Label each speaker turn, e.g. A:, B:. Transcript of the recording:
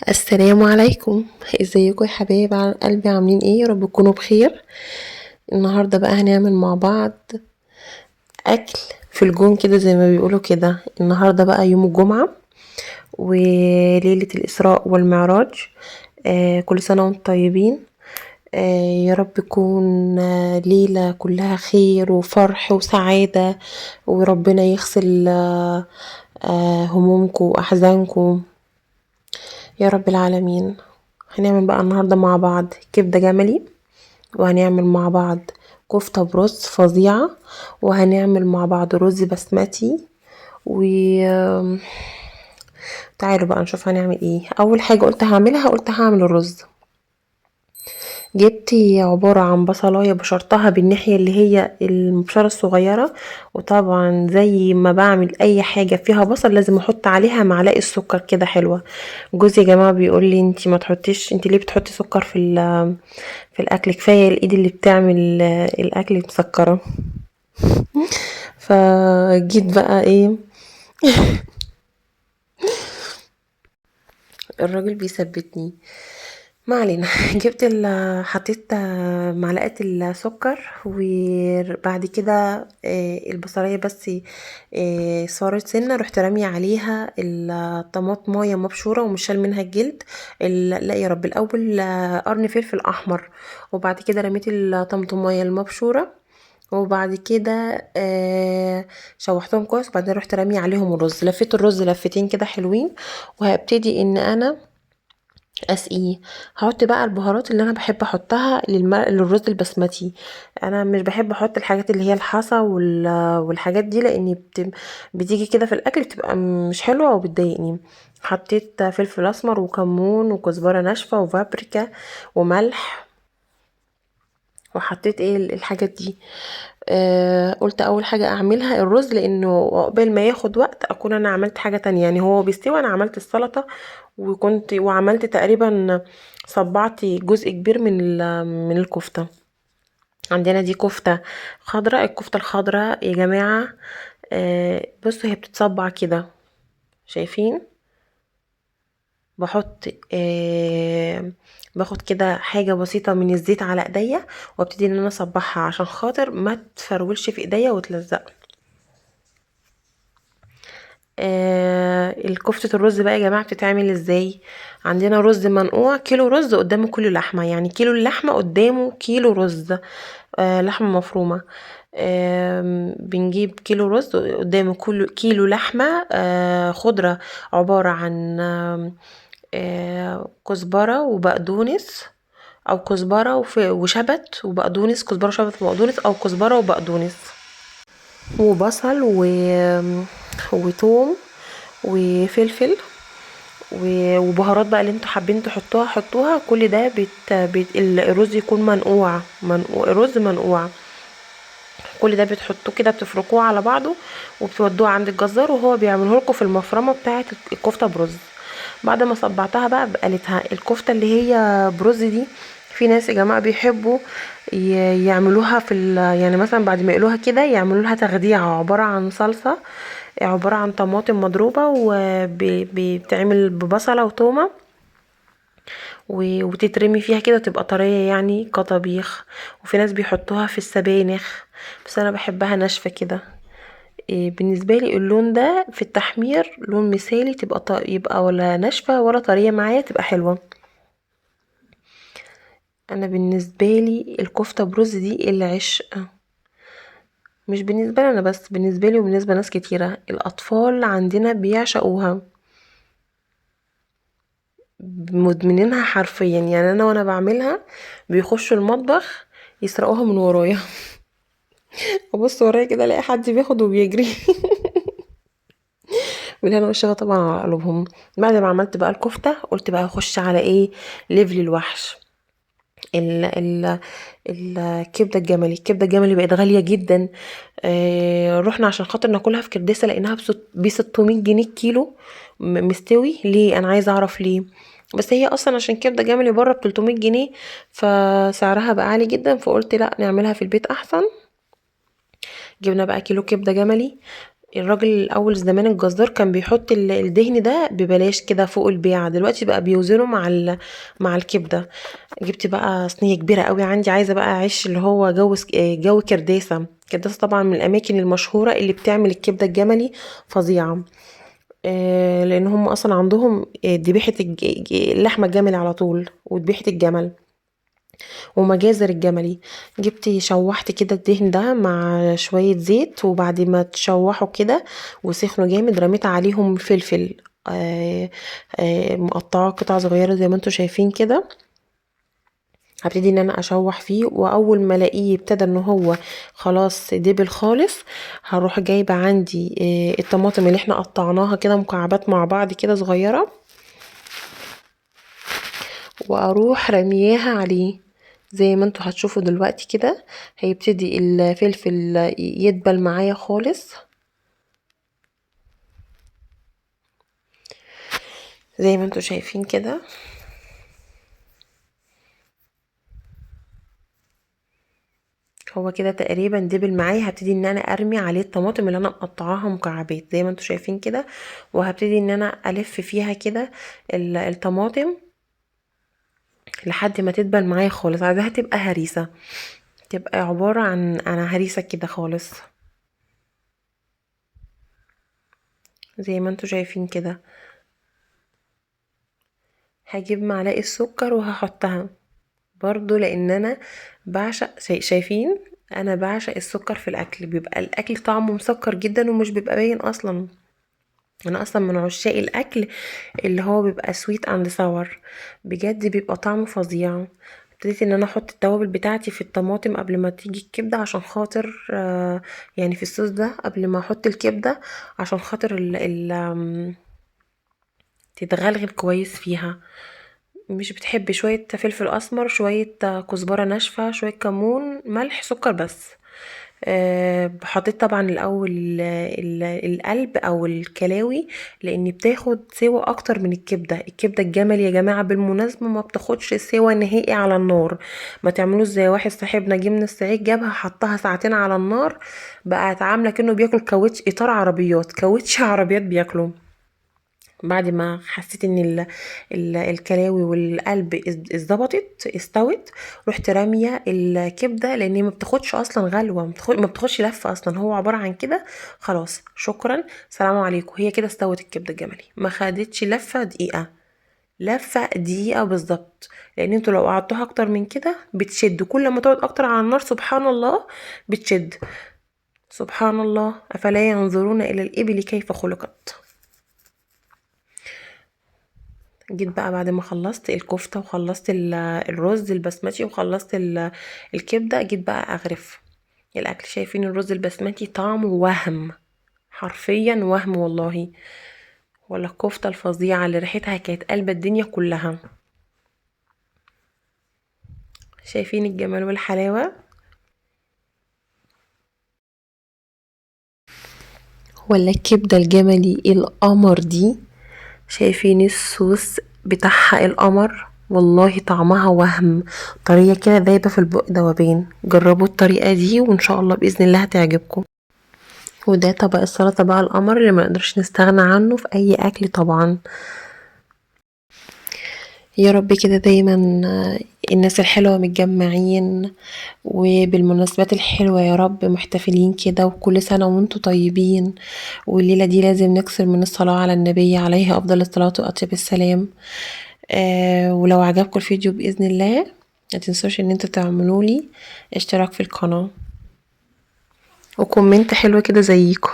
A: السلام عليكم. ازيكم يا حبايب على قلبي؟ عاملين ايه؟ يا رب تكونوا بخير. النهارده بقى هنعمل مع بعض اكل في الجون كده زي ما بيقولوا كده. النهارده بقى يوم الجمعة وليلة الإسراء والمعراج. كل سنة وانتم طيبين. يا رب تكون ليلة كلها خير وفرح وسعادة، وربنا يغسل همومكم وأحزانكم يا رب العالمين. هنعمل بقى النهاردة مع بعض كبدة جملي، وهنعمل مع بعض كفتة برز فظيعة، وهنعمل مع بعض رز بسمتي. و تعالوا بقى نشوف هنعمل ايه. اول حاجة قلت هعمل الرز. جبت عبارة عن بصلاية بشرتها بالناحية اللي هي المبشرة الصغيرة، وطبعا زي ما بعمل اي حاجة فيها بصل لازم احط عليها معلقة سكر كده حلوة. جوزي يا جماعة بيقول لي انتي ما تحطيش، انتي ليه بتحطي سكر في الاكل؟ كفاية الايد اللي بتعمل الاكل مسكرة. فجيت بقى ايه، الراجل بيثبتني. ما علينا. جبت حطيت معلقه السكر، وبعد كده البصلايه بس صارت سنه، رحت راميه عليها الطماطمايه مبشوره ومش شال منها الجلد. لا يا رب، الاول قرن فلفل احمر، وبعد كده رميت الطماطمايه المبشوره، وبعد كده شوحتهم كويس، وبعدين رحت راميه عليهم الرز، لفيت الرز لفتين كده حلوين، وهبتدي ان انا اسقيه. هحط بقى البهارات اللي انا بحب احطها للرز البسمتي. انا مش بحب احط الحاجات اللي هي الحصى والحاجات دي، لاني بتيجي كده في الاكل بتبقى مش حلوه وبتضايقني. حطيت فلفل اسمر وكمون وكزبره ناشفه وبابريكا وملح، وحطيت ايه الحاجات دي. قلت اول حاجة اعملها الرز، لانه قبل ما ياخد وقت اكون انا عملت حاجة تانية. يعني هو بيستوي، انا عملت السلطة وعملت تقريبا صبعت جزء كبير من الكفتة. عندنا دي كفتة خضراء. الكفتة الخضراء يا جماعة بصوا هي بتتصبع كده، شايفين؟ بحط باخد كده حاجة بسيطة من الزيت على ايديا، وابتدي ان انا اصبعها عشان خاطر ما تفرولش في ايديا وتلزق. الكفتة الرز بقى يا جماعة بتتعمل ازاي؟ عندنا رز منقوع، كيلو رز قدامه كيلو لحمة، يعني كيلو اللحمة قدامه كيلو رز. لحمة مفرومة. بنجيب كيلو رز قدامه كيلو لحمة خضرة، عبارة عن كزبرة وبقدونس، او كزبرة وشبت وبقدونس، كزبرة وشبت وبقدونس، او كزبرة وبقدونس وبصل وتوم وفلفل وبهارات بقى اللي انتوا حابين تحطوها حطوها. كل ده الرز يكون الرز منقوع. كل ده بتحطوه كده، بتفركوه على بعضه وبتودوه عند الجزار، وهو بيعمله لكم في المفرمه بتاعه الكفته برز. بعد ما صبعتها بقى بقلتها الكفته اللي هي برز دي، في ناس يا جماعه بيحبوا يعملوها يعني مثلا بعد ما يقلوها كده يعملوا لها تخديعه، عباره عن صلصه، عباره عن طماطم مضروبه وبتعمل ببصله وتومه وتترمي فيها كده تبقى طريه يعني كطبيخ. وفي ناس بيحطوها في السبانخ، بس انا بحبها ناشفه كده. بالنسبه لي اللون ده في التحمير لون مثالي، يبقى ولا ناشفه ولا طريه معايا، تبقى حلوه. انا بالنسبه لي الكفته بروز دي العشق، مش بالنسبه لي انا بس، بالنسبه لي وبالنسبه لناس كتيره. الاطفال عندنا بيعشقوها، مدمنينها حرفيا. يعني انا وانا بعملها بيخشوا المطبخ يسرقوها من ورايا. ابص ورايا كده الاقي حد بياخد وبيجري. بالهنا والشفا طبعا على قلوبهم. بعد ما عملت بقى الكفته قلت بقى اخش على ايه؟ ليفل الوحش، ال ال الكبده الجملي. الكبده الجملي بقت غاليه جدا. رحنا عشان خاطر ناكلها في كرداسه، لقيناها ب 600 جنيه الكيلو مستوي. ليه؟ انا عايزه اعرف ليه. بس هي اصلا عشان كبده جملي بره ب 300 جنيه، فسعرها بقى عالي جدا، فقلت لا نعملها في البيت احسن. جبنا بقى كيلو كبده جملي. الراجل الاول زمان الجزار كان بيحط الدهن ده ببلاش كده فوق البيعة، دلوقتي بقى بيوزنه مع الكبده. جبت بقى صينيه كبيره قوي عندي، عايزه بقى عيش اللي هو جو كرداسه. كرداسه طبعا من الاماكن المشهوره اللي بتعمل الكبده الجملي فظيعه. لان هم اصلا عندهم ذبيحه اللحمه الجملي على طول، وذبيحه الجمل ومجازر الجملي. جبت شوحت كده الدهن ده مع شوية زيت، وبعد ما تشوحوا كده وسخنوا جامد رميت عليهم فلفل مقطعه قطع صغيرة زي ما انتوا شايفين كده. هبتدي ان انا اشوح فيه، واول ما الاقيه ابتدى ان هو خلاص دبل خالص، هروح جايبه عندي الطماطم اللي احنا قطعناها كده مكعبات مع بعض كده صغيره، واروح رمياها عليه زي ما انتوا هتشوفوا دلوقتي كده. هيبتدي الفلفل يدبل معايا خالص زي ما انتوا شايفين كده. هو كده تقريبا دبل معايا. هبتدي ان انا ارمي عليه الطماطم اللي انا مقطعاها مكعبات زي ما انتوا شايفين كده، وهبتدي ان انا الف فيها كده الطماطم لحد ما تدبل معايا خالص. عايزاها تبقى هريسه، تبقى عباره عن هريسه كده خالص زي ما انتوا شايفين كده. هجيب معلقه سكر وهحطها برضو، لان انا بعشق شايفين انا بعشق السكر في الاكل، بيبقى الاكل طعمه مسكر جدا ومش بيبقى باين اصلا. انا اصلا من عشاق الاكل اللي هو بيبقى سويت اند ساور، بجد بيبقى طعمه فظيع. ابتديت ان انا احط التوابل بتاعتي في الطماطم قبل ما تيجي الكبده، عشان خاطر يعني في الصوص ده قبل ما احط الكبده، عشان خاطر تتغلغل كويس فيها. مش بتحبي شوية فلفل اسمر، شوية كزبرة ناشفة، شوية كمون، ملح، سكر بس. حطيت طبعا الاول القلب او الكلاوي، لان بتاخد سوا اكتر من الكبده. الكبده الجمل يا جماعه بالمناسبه ما بتاخدش سوا نهائي على النار. ما تعملوش زي واحد صاحبنا جه من الصعيد جابها حطها ساعتين على النار، بقت عامله كأنه بياكل كاوتش اطار عربيات، كاوتش عربيات بياكله. بعد ما حسيت ان الكلاوي والقلب اتظبطت استوت، رحت راميه الكبده، لان ما بتاخدش اصلا غلوه، ما بتاخدش لفه اصلا، هو عباره عن كده. خلاص شكرا سلام عليكم، هي كده استوت الكبده الجملي، ما خدتش لفه دقيقه، لفه دقيقه بالظبط. لان انتوا لو قعدتوها اكتر من كده بتشد، كل ما تقعد اكتر على النار سبحان الله بتشد. سبحان الله، افلا ينظرون الى الابل كيف خلقت. جيت بقى بعد ما خلصت الكفتة وخلصت الرز البسمتي وخلصت الكبدة، جيت بقى اغرف الاكل. شايفين الرز البسمتي طعمه وهم، حرفيا وهم والله. ولا الكفتة الفظيعة اللي ريحتها كانت قلب الدنيا كلها. شايفين الجمال والحلاوة. ولا الكبدة الجملي القمر دي، شايفين الصوص بتاعها القمر، والله طعمها وهم، طرية كده دايبة في البق دوبين. جربوا الطريقة دي وان شاء الله بإذن الله هتعجبكم. وده طبق السلطة بقى القمر اللي ما نقدرش نستغنى عنه في اي اكل طبعا. يا رب كده دايما الناس الحلوة متجمعين، وبالمناسبات الحلوة يا رب محتفلين كده، وكل سنة وانتوا طيبين. والليلة دي لازم نكثر من الصلاة على النبي عليه أفضل الصلاة وأطيب السلام. ولو عجبكم الفيديو بإذن الله ما تنسوش ان انتوا تعملوا لي اشتراك في القناة وكومنت حلو كده زيكم.